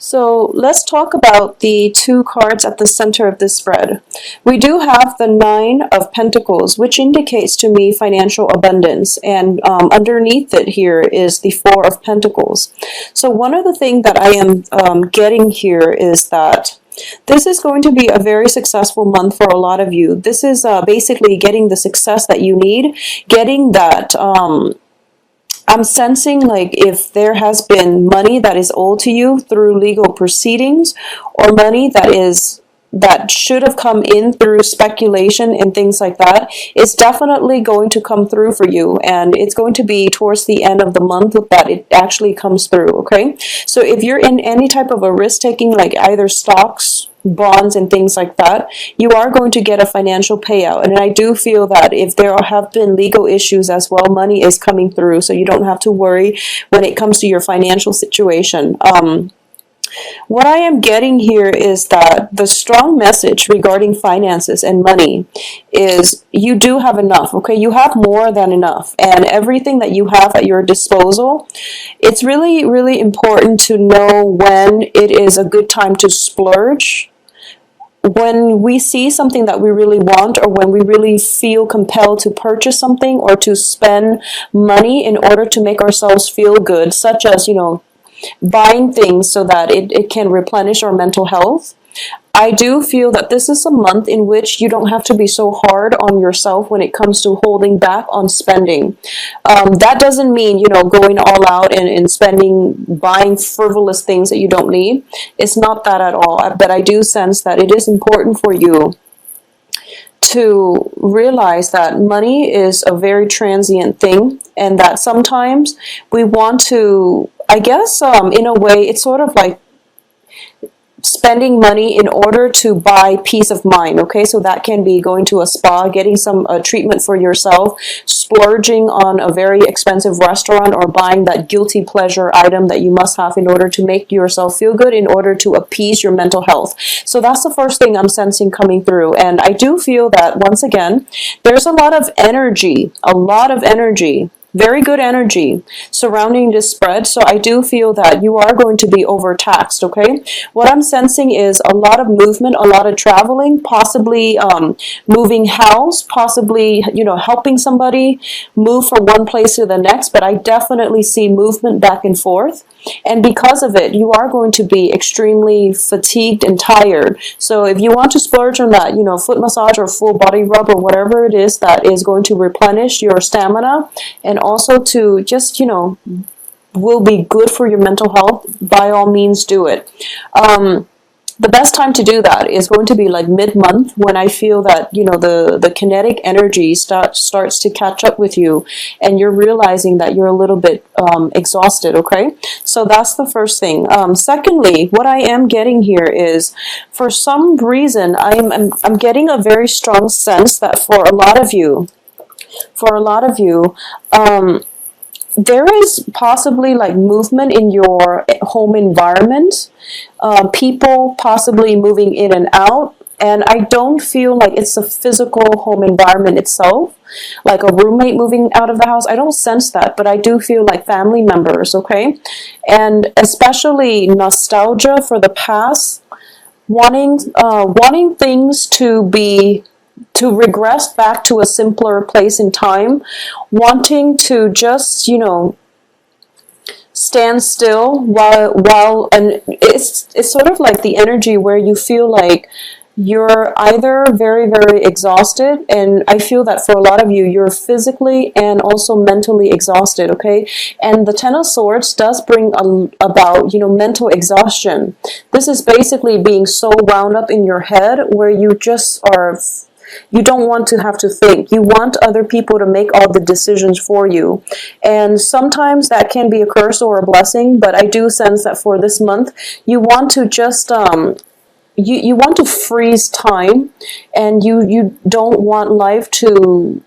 So let's talk about the two cards at the center of this spread. We do have the Nine of Pentacles, which indicates to me financial abundance, and underneath it here is the Four of Pentacles. So one of the things that I am getting here is that this is going to be a very successful month for a lot of you. This is basically getting the success that you need, getting that I'm sensing like if there has been money that is owed to you through legal proceedings, or money that should have come in through speculation and things like that, it's definitely going to come through for you, and it's going to be towards the end of the month that it actually comes through. Okay, so if you're in any type of a risk taking, like either stocks, bonds, and things like that, you are going to get a financial payout. And I do feel that if there have been legal issues as well, money is coming through, so you don't have to worry when it comes to your financial situation. What I am getting here is that the strong message regarding finances and money is you do have enough, okay? You have more than enough, and everything that you have at your disposal, it's really, really important to know when it is a good time to splurge. When we see something that we really want, or when we really feel compelled to purchase something or to spend money in order to make ourselves feel good, such as, buying things so that it can replenish our mental health, I do feel that this is a month in which you don't have to be so hard on yourself when it comes to holding back on spending. That doesn't mean, going all out and spending, buying frivolous things that you don't need. It's not that at all. But I do sense that it is important for you to realize that money is a very transient thing, and that sometimes we want to, I guess, in a way, it's sort of like spending money in order to buy peace of mind, okay? So that can be going to a spa, getting some treatment for yourself, splurging on a very expensive restaurant, or buying that guilty pleasure item that you must have in order to make yourself feel good, in order to appease your mental health. So that's the first thing I'm sensing coming through. And I do feel that, once again, there's a lot of energy, very good energy surrounding this spread. So I do feel that you are going to be overtaxed, okay? What I'm sensing is a lot of movement, a lot of traveling, possibly moving house, possibly, helping somebody move from one place to the next. But I definitely see movement back and forth. And because of it, you are going to be extremely fatigued and tired. So if you want to splurge on that, foot massage or full body rub or whatever it is that is going to replenish your stamina, and also to just, will be good for your mental health, by all means do it. The best time to do that is going to be like mid-month, when I feel that, the kinetic energy starts to catch up with you, and you're realizing that you're a little bit exhausted, okay? So that's the first thing. Secondly, what I am getting here is, for some reason, I'm getting a very strong sense that for a lot of you, there is possibly like movement in your home environment, people possibly moving in and out, and I don't feel like it's a physical home environment itself, like a roommate moving out of the house. I don't sense that, but I do feel like family members, okay? And especially nostalgia for the past, wanting things to regress back to a simpler place in time, wanting to just, stand still while and it's sort of like the energy where you feel like you're either very, very exhausted, and I feel that for a lot of you, you're physically and also mentally exhausted, okay? And the Ten of Swords does bring about, mental exhaustion. This is basically being so wound up in your head where you just are... You don't want to have to think. You want other people to make all the decisions for you. And sometimes that can be a curse or a blessing, but I do sense that for this month, you want to just, you want to freeze time, and you don't want life to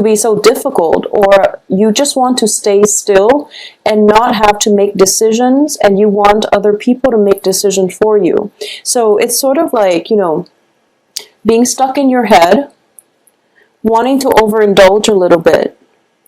be so difficult, or you just want to stay still and not have to make decisions, and you want other people to make decisions for you. So it's sort of like, being stuck in your head, wanting to overindulge a little bit,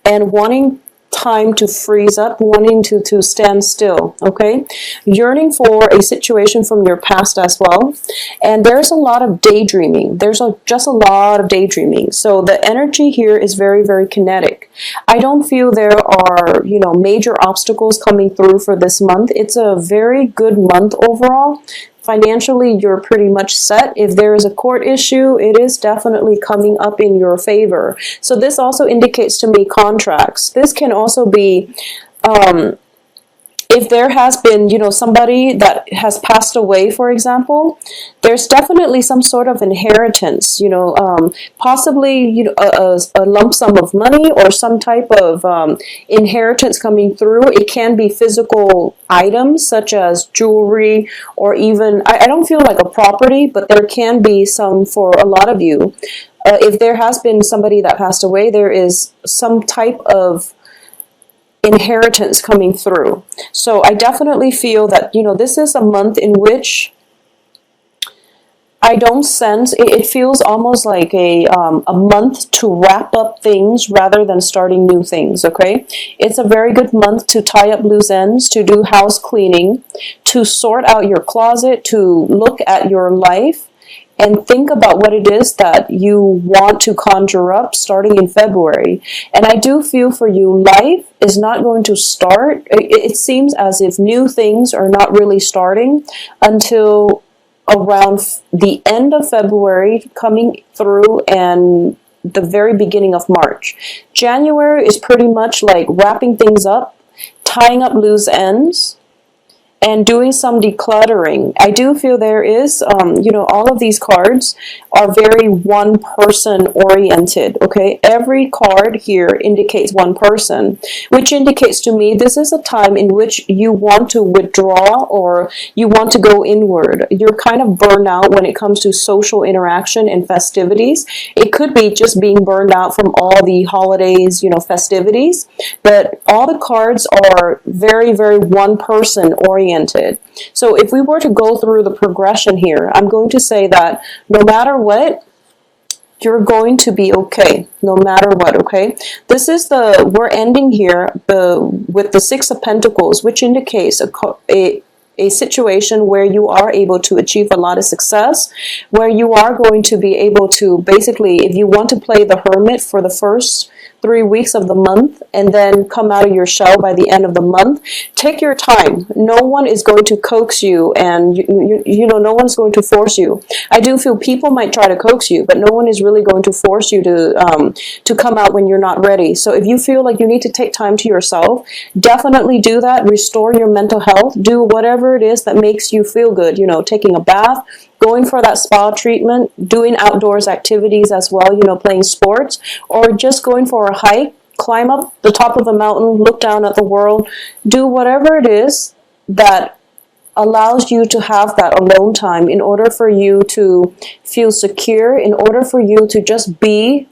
and wanting time to freeze up, wanting to stand still, okay? Yearning for a situation from your past as well. And there's a lot of daydreaming. There's just a lot of daydreaming. So the energy here is very, very kinetic. I don't feel there are, you know, major obstacles coming through for this month. It's a very good month overall. Financially, you're pretty much set. If there is a court issue, it is definitely coming up in your favor. So this also indicates to me contracts. This can also be if there has been, you know, somebody that has passed away, for example, there's definitely some sort of inheritance, you know, possibly, you know, a lump sum of money or some type of inheritance coming through. It can be physical items such as jewelry, or even, I don't feel like a property, but there can be some for a lot of you. If there has been somebody that passed away, there is some type of inheritance coming through. So I definitely feel that, you know, this is a month in which I don't sense, it feels almost like a month to wrap up things rather than starting new things, okay? It's a very good month to tie up loose ends, to do house cleaning, to sort out your closet, to look at your life, and think about what it is that you want to conjure up starting in February. And I do feel for you, life is not going to start. It seems as if new things are not really starting until around the end of February coming through and the very beginning of March. January is pretty much like wrapping things up, tying up loose ends, and doing some decluttering. I do feel there is, you know, all of these cards are very one person oriented, okay? Every card here indicates one person, which indicates to me this is a time in which you want to withdraw or you want to go inward. You're kind of burned out when it comes to social interaction and festivities. It could be just being burned out from all the holidays, you know, festivities, but all the cards are very, very one person oriented. So if we were to go through the progression here, I'm going to say that no matter what, you're going to be okay, no matter what, okay? This is we're ending here with the Six of Pentacles, which indicates a situation where you are able to achieve a lot of success, where you are going to be able to basically, if you want to play the hermit for the first 3 weeks of the month and then come out of your shell by the end of the month, take your time. No one is going to coax you, and you know, no one's going to force you. I do feel people might try to coax you, but no one is really going to force you to come out when you're not ready. So if you feel like you need to take time to yourself, definitely do that. Restore your mental health. Do whatever it is that makes you feel good. You know, taking a bath, going for that spa treatment, doing outdoors activities as well, you know, playing sports, or just going for a hike, climb up the top of a mountain, look down at the world, do whatever it is that allows you to have that alone time in order for you to feel secure, in order for you to just be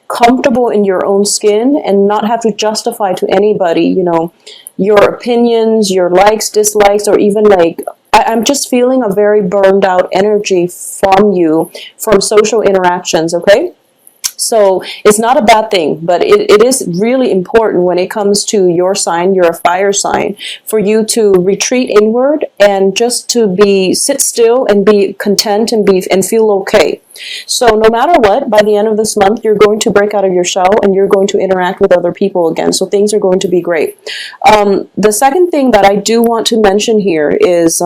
comfortable in your own skin and not have to justify to anybody, you know, your opinions, your likes, dislikes, or even like, I'm just feeling a very burned out energy from you, from social interactions, okay? So it's not a bad thing, but it is really important when it comes to your sign, you're a fire sign, for you to retreat inward and just to sit still and be content and feel okay. So no matter what, by the end of this month, you're going to break out of your shell and you're going to interact with other people again. So things are going to be great. The second thing that I do want to mention here is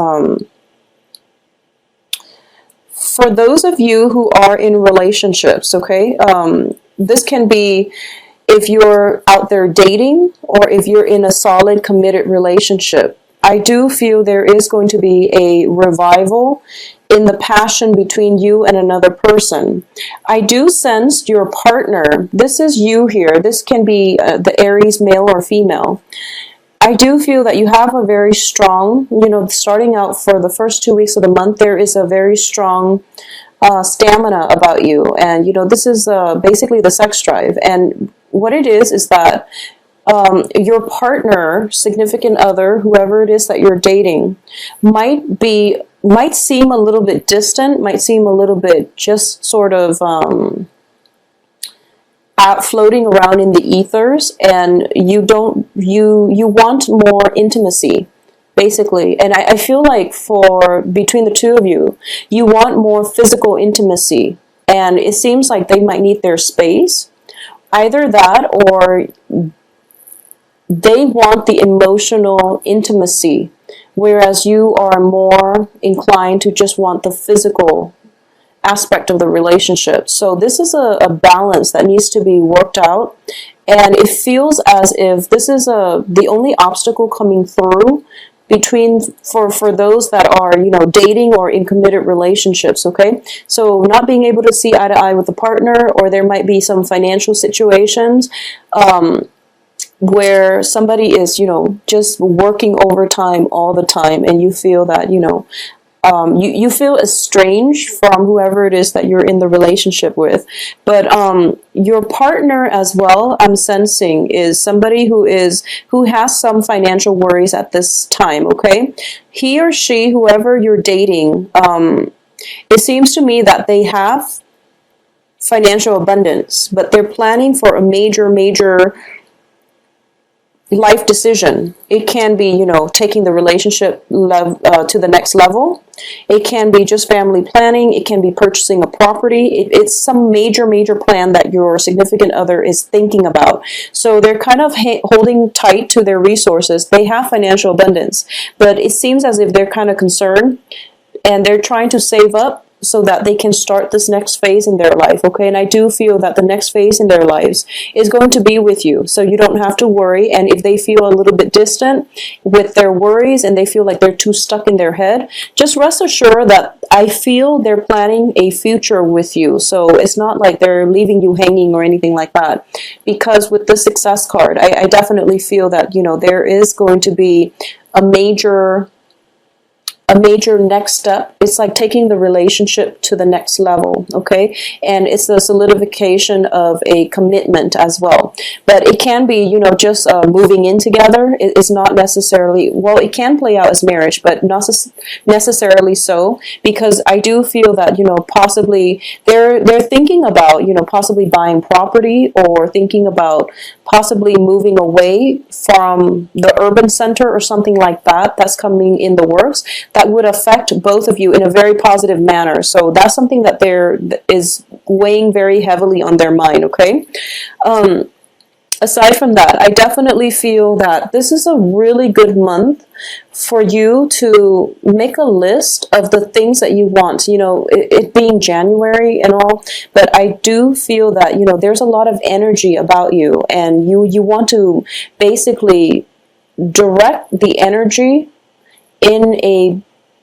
for those of you who are in relationships, okay, this can be if you're out there dating or if you're in a solid committed relationship. I do feel there is going to be a revival in the passion between you and another person. I do sense your partner. This is you here. This can be the Aries, male or female. I do feel that you have a very strong, you know, starting out for the first 2 weeks of the month, there is a very strong stamina about you. And, you know, this is basically the sex drive. And what it is that your partner, significant other, whoever it is that you're dating, might seem a little bit distant, might seem a little bit just sort of out floating around in the ethers, and you want more intimacy, basically. And I feel like for between the two of you, you want more physical intimacy, and it seems like they might need their space. Either that, or they want the emotional intimacy, whereas you are more inclined to just want the physical aspect of the relationship. So this is a balance that needs to be worked out, and it feels as if this is the only obstacle coming through between for those that are, you know, dating or in committed relationships. Okay, so not being able to see eye to eye with the partner, or there might be some financial situations where somebody is, you know, just working overtime all the time, and you feel that, you know, you feel estranged from whoever it is that you're in the relationship with. But your partner as well, I'm sensing, is somebody who has some financial worries at this time, okay? He or she, whoever you're dating, it seems to me that they have financial abundance, but they're planning for a major life decision. It can be, you know, taking the relationship to the next level. It can be just family planning. It can be purchasing a property. It's some major plan that your significant other is thinking about. So they're kind of holding tight to their resources. They have financial abundance, but it seems as if they're kind of concerned, and they're trying to save up so that they can start this next phase in their life, okay? And I do feel that the next phase in their lives is going to be with you, so you don't have to worry. And if they feel a little bit distant with their worries and they feel like they're too stuck in their head, just rest assured that I feel they're planning a future with you. So it's not like they're leaving you hanging or anything like that. Because with the success card, I definitely feel that, you know, there is going to be a major next step. It's like taking the relationship to the next level, okay? And it's the solidification of a commitment as well. But it can be, you know, just moving in together. It's not necessarily, well, it can play out as marriage, but not necessarily so, because I do feel that, you know, possibly they're thinking about, you know, possibly buying property, or thinking about possibly moving away from the urban center or something like that. That's coming in the works. That would affect both of you in a very positive manner. So that's something that is weighing very heavily on their mind, okay? Aside from that, I definitely feel that this is a really good month for you to make a list of the things that you want, you know, it being January and all. But I do feel that, you know, there's a lot of energy about you, and you want to basically direct the energy in a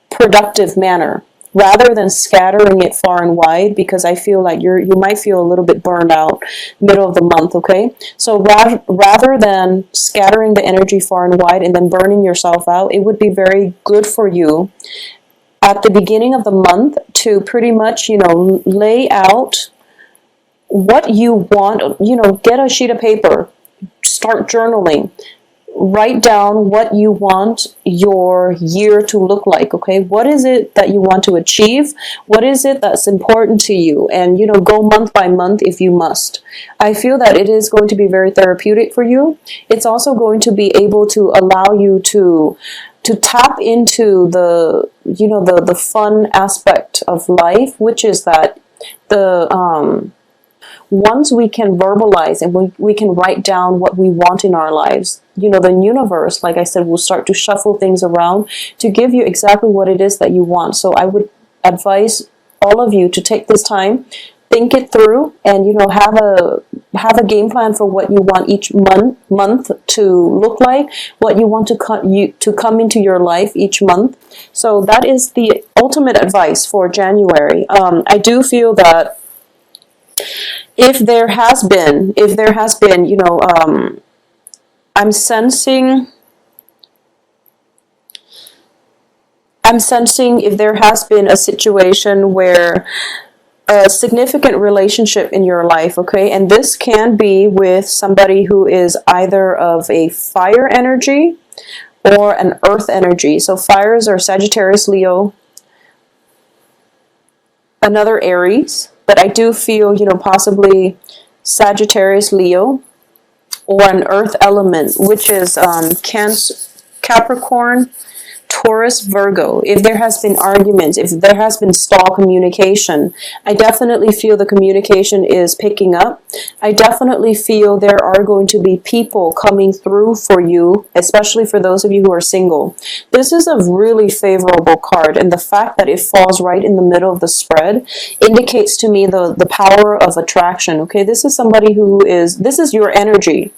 productive manner, rather than scattering it far and wide, because I feel like you might feel a little bit burned out middle of the month, okay? So rather than scattering the energy far and wide and then burning yourself out, it would be very good for you at the beginning of the month to pretty much, you know, lay out what you want, you know, get a sheet of paper, start journaling. Write down what you want your year to look like, okay? What is it that you want to achieve? What is it that's important to you? And, you know, go month by month if you must. I feel that it is going to be very therapeutic for you. It's also going to be able to allow you to tap into the, you know, the fun aspect of life, which is that once we can verbalize and we can write down what we want in our lives, you know, the universe, like I said, will start to shuffle things around to give you exactly what it is that you want. So I would advise all of you to take this time, think it through, and, you know, have a game plan for what you want each month to look like, what you want to come into your life each month. So that is the ultimate advice for January. I do feel that if there has been, you know, I'm sensing if there has been a situation where a significant relationship in your life, okay, and this can be with somebody who is either of a fire energy or an earth energy. So fires are Sagittarius, Leo, another Aries. But I do feel, you know, possibly Sagittarius, Leo, or an earth element, which is Cancer, Capricorn, Taurus, Virgo. If there has been arguments, if there has been stall communication, I definitely feel the communication is picking up. I definitely feel there are going to be people coming through for you, especially for those of you who are single. This is a really favorable card, and the fact that it falls right in the middle of the spread indicates to me the power of attraction. Okay, this is somebody who is, this is your energy.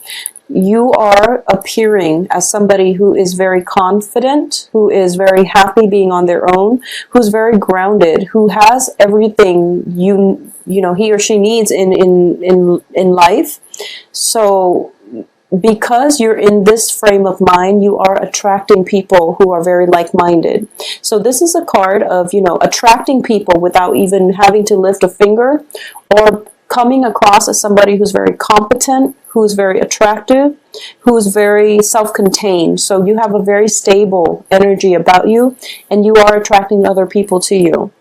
You are appearing as somebody who is very confident, who is very happy being on their own, who's very grounded, who has everything you know he or she needs in life. So because you're in this frame of mind, you are attracting people who are very like-minded. So this is a card of, attracting people without even having to lift a finger, or coming across as somebody who's very competent, who's very attractive, who's very self-contained. So you have a very stable energy about you, and you are attracting other people to you.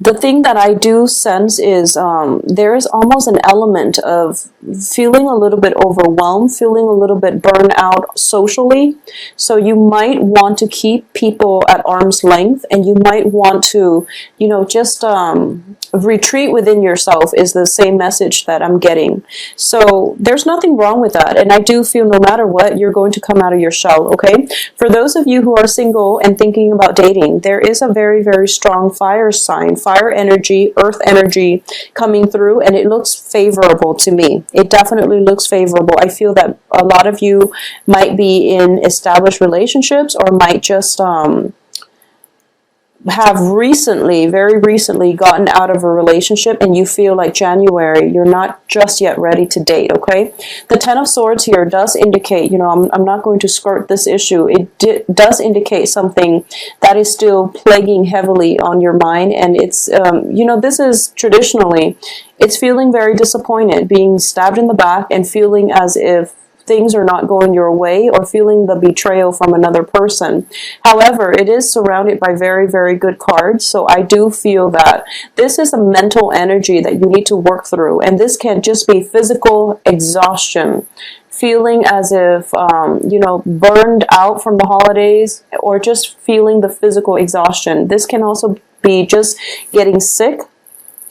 The thing that I do sense is there is almost an element of feeling a little bit overwhelmed, feeling a little bit burned out socially. So you might want to keep people at arm's length, and you might want to, just retreat within yourself is the same message that I'm getting. So there's nothing wrong with that. And I do feel no matter what, you're going to come out of your shell, okay? For those of you who are single and thinking about dating, there is a very, very strong fire sign, fire energy, earth energy coming through, and it looks favorable to me. It definitely looks favorable. I feel that a lot of you might be in established relationships, or might just have recently, very recently gotten out of a relationship, and you feel like January, you're not just yet ready to date, okay? The Ten of Swords here does indicate, I'm not going to skirt this issue. It does indicate something that is still plaguing heavily on your mind, and it's, this is traditionally, it's feeling very disappointed, being stabbed in the back, and feeling as if things are not going your way, or feeling the betrayal from another person. However, it is surrounded by very, very good cards. So I do feel that this is a mental energy that you need to work through. And this can just be physical exhaustion, feeling as if, burned out from the holidays, or just feeling the physical exhaustion. This can also be just getting sick.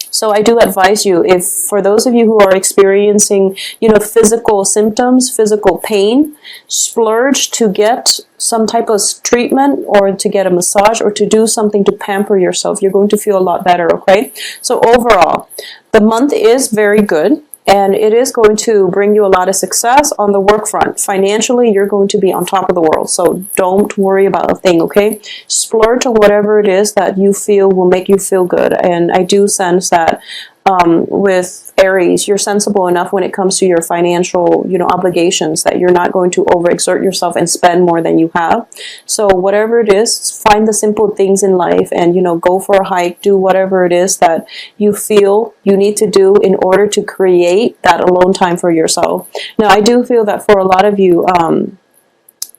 So I do advise you, if for those of you who are experiencing, physical symptoms, physical pain, splurge to get some type of treatment, or to get a massage, or to do something to pamper yourself. You're going to feel a lot better, okay? So overall, the month is very good, and it is going to bring you a lot of success on the work front. Financially, you're going to be on top of the world, so don't worry about a thing, okay? Splurge on whatever it is that you feel will make you feel good. And I do sense that with Aries, you're sensible enough when it comes to your financial, obligations, that you're not going to overexert yourself and spend more than you have. So whatever it is, find the simple things in life, and, go for a hike, do whatever it is that you feel you need to do in order to create that alone time for yourself. Now, I do feel that for a lot of you,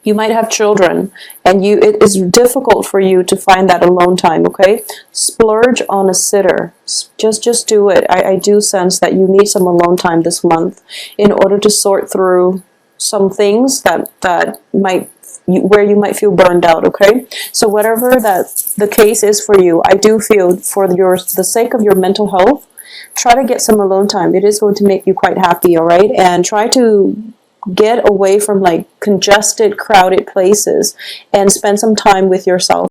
you might have children, and it is difficult for you to find that alone time, okay? Splurge on a sitter. Just do it. I do sense that you need some alone time this month in order to sort through some things that might, where you might feel burned out, okay? So whatever that the case is for you, I do feel for the sake of your mental health, try to get some alone time. It is going to make you quite happy, all right? And try to get away from like congested, crowded places, and spend some time with yourself.